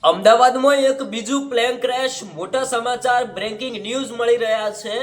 અમદાવાદમાં એક બીજું પ્લેન ક્રેશ મોટા સમાચાર બ્રેકિંગ ન્યૂઝ મળી રહ્યા છે।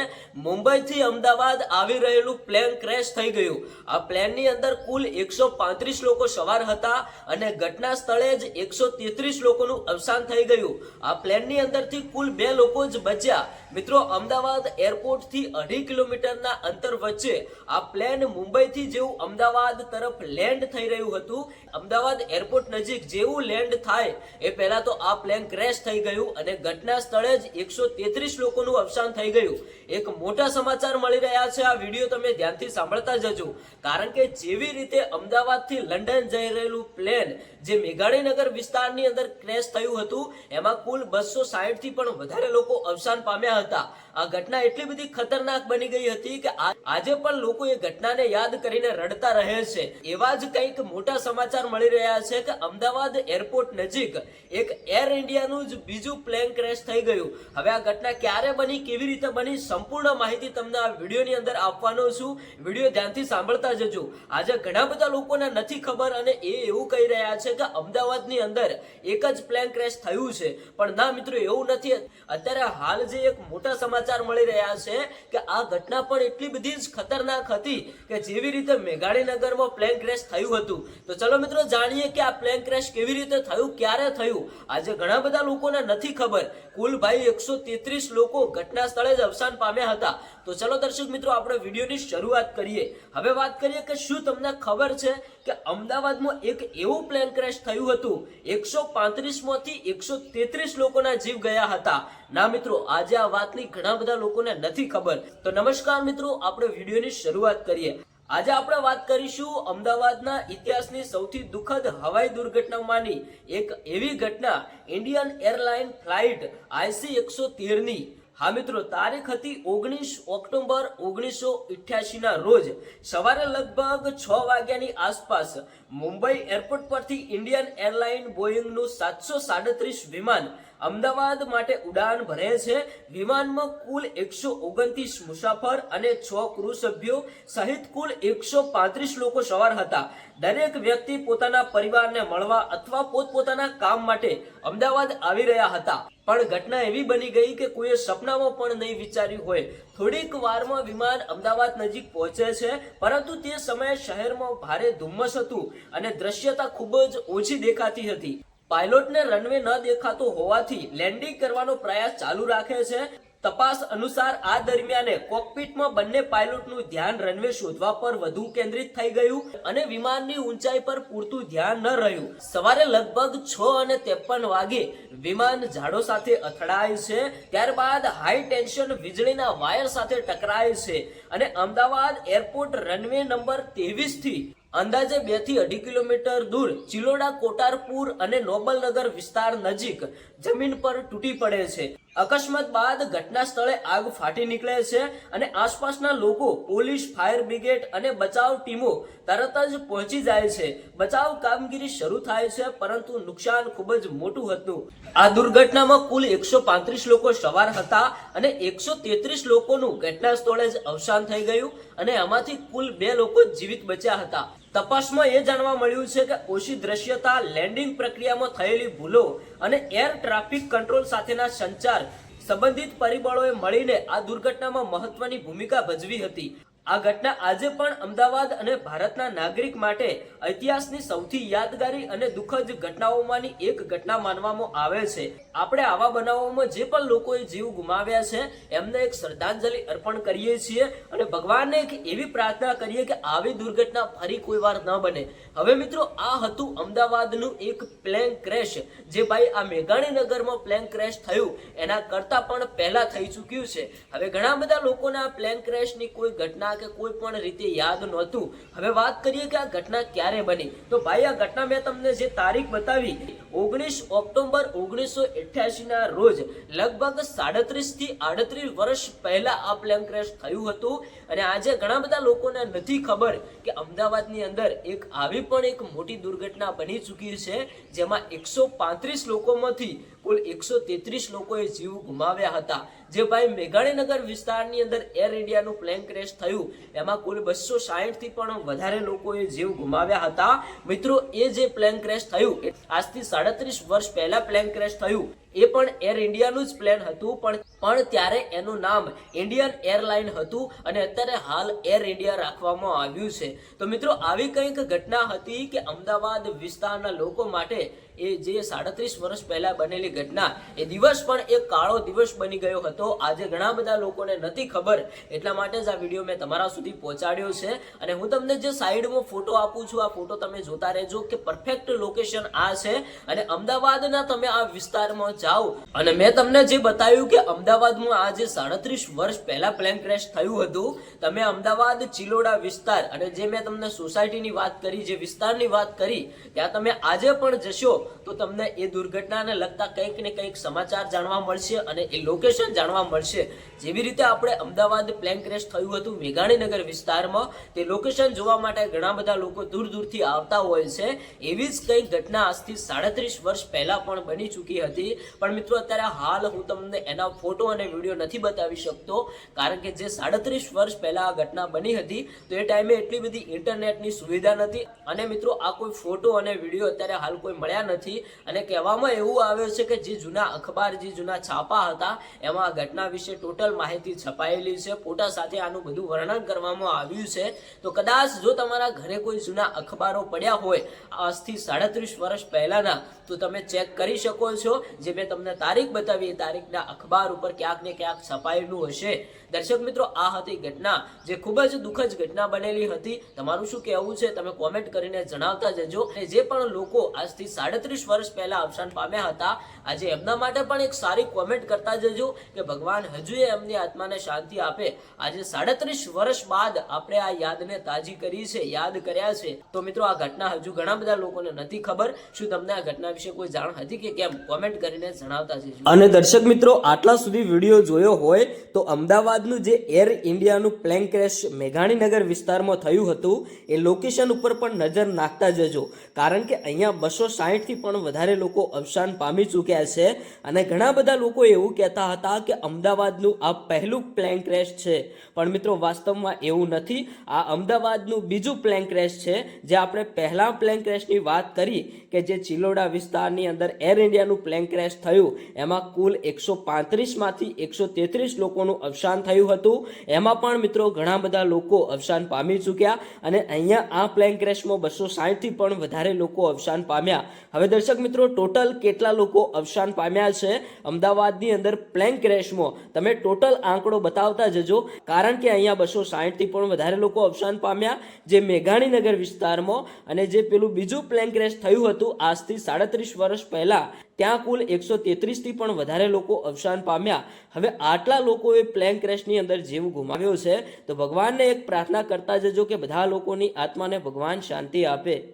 મુંબઈથી અમદાવાદ આવી રહેલું પ્લેન ક્રેશ થઈ ગયું। આ પ્લેનની અંદર કુલ 135 લોકો સવાર હતા અને ઘટના સ્થળે જ 133 લોકોનું અવસાન થઈ ગયું। આ પ્લેનની અંદરથી કુલ 2 લોકો જ બચ્યા। મિત્રો, અમદાવાદ એરપોર્ટથી 2.5 કિલોમીટરના અંતર વચ્ચે આ પ્લેન મુંબઈથી જેવું અમદાવાદ તરફ લેન્ડ થઈ રહ્યું હતું। અમદાવાદ એરપોર્ટ નજીક જેવું લેન્ડ થાય એ પહેલા તો આ પ્લેન ક્રેશ થઈ ગયું અને ઘટના સ્થળે જ 133 લોકોનું અવસાન થઈ ગયું। એક મોટા સમાચાર મળી રહ્યા છે। આ વિડીયો તમે ધ્યાનથી સાંભળતા જજો, કારણ કે જેવી રીતે અમદાવાદથી લંડન જઈ રહેલું પ્લેન જે મેઘાણીનગર વિસ્તારની અંદર ક્રેશ થયું હતું, એમાં કુલ 260 થી પણ વધારે લોકો અવસાન પામ્યા હતા। આ ઘટના એટલી બધી ખતરનાક બની ગઈ હતી કે આજે પણ લોકો એ ઘટનાને યાદ કરીને રડતા રહે છે। એવા જ કંઈક મોટા સમાચાર મળી રહ્યા છે કે અમદાવાદ એરપોર્ટ નજીક એક એર ઇન્ડિયાનું જ બીજું પ્લેન ક્રેશ થઈ ગયું। હવે આ ઘટના ક્યારે બની, કેવી રીતે બની, સંપૂર્ણ માહિતી તમને આ વિડીયોની અંદર આપવાનો છું। વિડીયો ધ્યાનથી સાંભળતા જજો। આજે ઘણા બધા લોકોને નથી ખબર અને એ એવું કહી રહ્યા છે કે અમદાવાદની અંદર એક જ પ્લેન ક્રેશ થયું છે, પણ ના મિત્રો, એવું નથી। અત્યારે હાલ જે એક મોટા સમાચાર મળી રહ્યા છે કે આ ઘટના પણ એટલી બધી જ ખતરનાક હતી કે જેવી રીતે મેઘાણીનગરમાં પ્લેન ક્રેશ થયું હતું। તો ચલો મિત્રો, જાણીએ કે આ પ્લેન ક્રેશ કેવી રીતે થયું, ક્યારે થયું। આજે ઘણા બધા લોકોને નથી ખબર। કુલ ભાઈ 133 લોકો ઘટના સ્થળે જ અવસાન પામ્યા હતા। તો ચલો દર્શક મિત્રો, આપણે વિડીયોની શરૂઆત કરીએ। હવે વાત કરીએ કે શું તમને ખબર છે કે અમદાવાદમાં એક એવું પ્લેન ક્રેશ થયું હતું, 135 માંથી 133 લોકોના જીવ ગયા હતા। ના મિત્રો, આજે આ વાતની ઘણા બધા લોકોને નથી ખબર। તો નમસ્કાર મિત્રો, આપણે વિડીયોની શરૂઆત કરીએ। આજે આપણે વાત કરીશું અમદાવાદના ઇતિહાસની સૌથી દુઃખદ હવાઈ દુર્ઘટનામાંની એક એવી ઘટના, ઇન્ડિયન એરલાઇન ફ્લાઇટ IC-113 ની। હા મિત્રો, તારીખ હતી 19 ઓક્ટોબર 1988 ના રોજ સવારે લગભગ 6 વાગ્યાની આસપાસ મુંબઈ એરપોર્ટ પરથી ઇન્ડિયન એરલાઇન બોઈંગનું 737 વિમાન અમદાવાદ માટે ઉડાન ભરે છે। વિમાનમાં કુલ 129 મુસાફર અને 6 ક્રૂ સભ્યો સહિત કુલ 135 લોકો સવાર હતા। દરેક વ્યક્તિ પોતાના પરિવારને મળવા અથવા પોતપોતાના કામ માટે અમદાવાદ આવી રહ્યા હતા। પણ ઘટના એવી બની ગઈ કે કોઈએ સપનામાં પણ નહીં વિચાર્યું હોય। થોડીક વારમાં વિમાન અમદાવાદ નજીક પહોંચે છે, પરંતુ તે સમયે શહેરમાં ભારે ધુમ્મસ હતું અને દ્રશ્યતા ખૂબ જ ઓછી દેખાતી હતી। પાયલોટને રનવે ન દેખાતો હોવાથી લેન્ડિંગ કરવાનો પ્રયાસ ચાલુ રાખે છે। તપાસ અનુસાર આ દરમિયાન કોકપિટમાં બંને પાયલોટનું ધ્યાન રનવે શોધવા પર વધુ કેન્દ્રિત થઈ ગયું અને વિમાનની ઊંચાઈ પર પૂરતું ધ્યાન ન રહ્યું। સવારે લગભગ 6:53 વાગે વિમાન ઝાડો સાથે અથડાય છે, ત્યારબાદ હાઈ ટેન્શન વીજળીના વાયર સાથે ટકરાય છે અને અમદાવાદ એરપોર્ટ રનવે નંબર 23 થી અંદાજે 2 થી 2.5 કિલોમીટર દૂર ચિલોડા, કોટારપુર અને નોબલનગર વિસ્તાર નજીક જમીન પર તૂટી પડે છે। અકસ્માત બાદ ઘટના સ્થળે આગ ફાટી નીકળે છે અને આસપાસના લોકો, પોલીસ, ફાયર બ્રિગેડ અને બચાવ ટીમો તરત જ પહોંચી જાય છે। બચાવ કામગીરી શરૂ થાય છે, પરંતુ નુકસાન ખૂબ જ મોટું હતું। આ દુર્ઘટનામાં કુલ 135 લોકો સવાર હતા અને 133 લોકોનું ઘટના સ્થળે જ અવસાન થઈ ગયું અને આમાંથી કુલ 2 લોકો જીવિત બચ્યા હતા। તપાસમાં એ જાણવા મળ્યું છે કે ઓછી દ્રશ્યતા, લેન્ડિંગ પ્રક્રિયામાં થયેલી ભૂલો અને એર ટ્રાફિક કંટ્રોલ સાથેના સંચાર સંબંધિત પરિબળોએ મળીને આ દુર્ઘટનામાં મહત્વની ભૂમિકા ભજવી હતી। આ ઘટના આજે પણ અમદાવાદ અને ભારતના નાગરિક માટે ઇતિહાસની સૌથી યાદગારી અને દુઃખદ ઘટનાઓમાંની એક ઘટના માનવામાં આવે છે। આપણે આવા બનાવોમાં જે પણ લોકોએ જીવ ગુમાવ્યા છે એમને એક શ્રદ્ધાંજલિ અર્પણ કરીએ છીએ અને ભગવાનને એક એવી પ્રાર્થના કરીએ કે આવી દુર્ઘટના ફરી કોઈ વાર ન બને। હવે મિત્રો, આ હતું અમદાવાદનું એક પ્લેન ક્રેશ, જે ભાઈ આ મેઘાણીનગરમાં પ્લેન ક્રેશ થયું એના કરતા પણ પહેલા થઈ ચૂક્યું છે। હવે ઘણા બધા લોકોને આ પ્લેન ક્રેશની કોઈ ઘટના કે કોઈ પણ રીતે યાદ નહોતું। હવે વાત કરીએ કે આ ઘટના ક્યારે બની। તો ભાઈ, આ ઘટના મેં તમને જે તારીખ બતાવી, 19 ઓક્ટોબર 1988 ના રોજ લગભગ 37 થી 38 વર્ષ પહેલા આ પ્લેન ક્રેશ થયું હતું અને આજે ઘણા બધા લોકોને નથી ખબર કે અમદાવાદની અંદર એક આવી પણ એક મોટી દુર્ઘટના બની ચૂકી છે, જેમાં 135 લોકોમાંથી કુલ 133 લોકોએ જીવ ગુમાવ્યા હતા। જે ભાઈ મેઘાણીનગર વિસ્તારની અંદર એર ઇન્ડિયાનું પ્લેન ક્રેશ થયું એમાં કુલ 260 થી પણ વધારે લોકોએ જીવ ગુમાવ્યા હતા. મિત્રો, એ જે પ્લેન ક્રેશ થયું આજથી 37 વર્ષ પહેલા પ્લેન ક્રેશ થયું. એ પણ એર ઇન્ડિયાનું જ પ્લેન હતું, પણ ત્યારે એનું નામ ઇન્ડિયન એરલાઇન હતું અને અત્યારે હાલ એર ઇન્ડિયા રાખવામાં આવ્યું છે. તો મિત્રો, આવી કંઈક ઘટના હતી કે અમદાવાદ વિસ્તારના લોકો માટે એ જે 37 વર્ષ પહેલા બનેલી ઘટના, એ દિવસ પણ એક કાળો દિવસ બની ગયો હતો. આજે ઘણા બધા લોકોને નથી ખબર, એટલા માટે જ આ વિડીયો મેં તમારા સુધી પહોંચાડ્યો છે. અને હું તમને જે સાઈડમાં ફોટો આપું છું, આ ફોટો તમે જોતા રહેજો કે પરફેક્ટ લોકેશન આ છે. અને અમદાવાદના તમે આ વિસ્તારમાં જાઓ અને મેં તમને જે બતાવ્યું કે અમદાવાદમાં આ જે 37 વર્ષ પહેલા પ્લેન ક્રેશ થયું હતું, તમે અમદાવાદ ચિલોડા વિસ્તાર અને જે મેં તમને સોસાયટીની વાત કરી, જે વિસ્તારની વાત કરી, ત્યાં તમે આજે પણ જશો તો તમને એ દુર્ઘટનાને લગતા કંઈક ને કંઈક સમાચાર જાણવા મળશે અને એ લોકેશન જાણવા મળશે. જેવી રીતે આપણે અમદાવાદ પ્લેન ક્રેશ થયું હતું મેઘાણીનગર વિસ્તારમાં, તે લોકેશન જોવા માટે ઘણા બધા લોકો દૂર દૂરથી આવતા હોય છે. એવી જ કંઈક ઘટના આજથી 37 વર્ષ પહેલા પણ બની ચૂકી હતી. પણ મિત્રો, અત્યારે હાલ હું તમને એના ફોટો અને વિડીયો નથી બતાવી શકતો, કારણ કે જે 37 વર્ષ પહેલા આ ઘટના બની હતી તો એ ટાઈમે એટલી બધી ઇન્ટરનેટની સુવિધા નથી. અને મિત્રો, આ કોઈ ફોટો અને વિડીયો અત્યારે હાલ કોઈ મળ્યા નથી. અને કહેવામાં એવું આવે છે કે જે જૂના અખબાર, જે જૂના છાપા હતા, એમાં આ ઘટના વિશે ટોટલ માહિતી છપાયેલી છે. ફોટા સાથે આનું બધું વર્ણન કરવામાં આવ્યું છે. તો કદાચ જો તમારા ઘરે કોઈ જૂના અખબારો પડ્યા હોય આજથી 37 વર્ષ પહેલાના, તો તમે ચેક કરી શકો છો. જે મેં તમને તારીખ બતાવી, એ તારીખના અખબાર ઉપર ક્યાંક ને ક્યાંક છપાયેલું હશે. દર્શક મિત્રો, આ હતી ઘટના, જે ખૂબ જ દુઃખદ ઘટના બનેલી હતી. તમારું શું કહેવું છે તમે કોમેન્ટ કરીને જણાવતા જજો. અને જે પણ લોકો આજથી 37 વર્ષ પહેલા અવસાન પામ્યા હતા, આજે એમના માટે પણ એક સારી કોમેન્ટ કરતા જજો કે ભગવાન હજુ એમની આત્માને શાંતિ આપે. આજે 37 વર્ષ બાદ આપણે આ યાદને તાજી કરી છે, યાદ કર્યા છે. તો મિત્રો, આ ઘટના હજુ ઘણા બધા લોકોને નથી ખબર. શું તમને આ ઘટના વિશે કોઈ જાણ હતી કે કેમ? કોમેન્ટ કરીને જણાવતા જજો. અને દર્શક મિત્રો, આટલા સુધી વિડીયો જોયો હોય તો અમદાવાદનું જે એર ઇન્ડિયાનું પ્લેન ક્રેશ મેઘાણીનગર વિસ્તારમાં થયું હતું, એ લોકેશન ઉપર પણ નજર નાખતા જજો, કારણ કે અહીંયા 260 થી પણ વધારે લોકો અવસાન પામી ચૂક્યા છે. અને ઘણા બધા લોકો એવું કહેતા હતા કે અમદાવાદનું આ પહેલું પ્લેન ક્રેશ છે, પણ મિત્રો વાસ્તવમાં એવું નથી. આ અમદાવાદનું બીજું પ્લેન ક્રેશ છે. જે આપણે પહેલા પ્લેન ક્રેશની વાત કરી કે જે ચિલોડા વિસ્તારની અંદર એર ઇન્ડિયાનું પ્લેન ક્રેશ થયું, એમાં કુલ 135 માંથી 133 લોકોનું અવસાન થયું હતું. એમાં પણ મિત્રો ઘણા બધા લોકો અવસાન પામી ચૂક્યા. અને અહીંયા આ પ્લેન ક્રેશમાં 260 થી પણ વધારે લોકો અવસાન પામ્યા. હવે દર્શક મિત્રો, ટોટલ કેટલા લોકો અવસાન પામ્યા છે અમદાવાદની અંદર પ્લેન ક્રેશમાં, તમે ટોટલ આંકડો બતાવતા જજો, કારણ કે અહીંયા 260 થી પણ વધારે લોકો અવસાન પામ્યા જે મેઘાણીનગર વિસ્તારમાં. અને જે પેલું બીજું પ્લેન ક્રેશ થયું હતું આજથી 37 વર્ષ પહેલા, ત્યાં કુલ 133 થી પણ વધારે લોકો અવસાન પામ્યા. હવે આટલા લોકોએ પ્લેન ક્રેશની અંદર જીવ ગુમાવ્યો છે. તો ભગવાનને એક પ્રાર્થના કરતા જજો કે બધા લોકોની આત્માને ભગવાન શાંતિ આપે.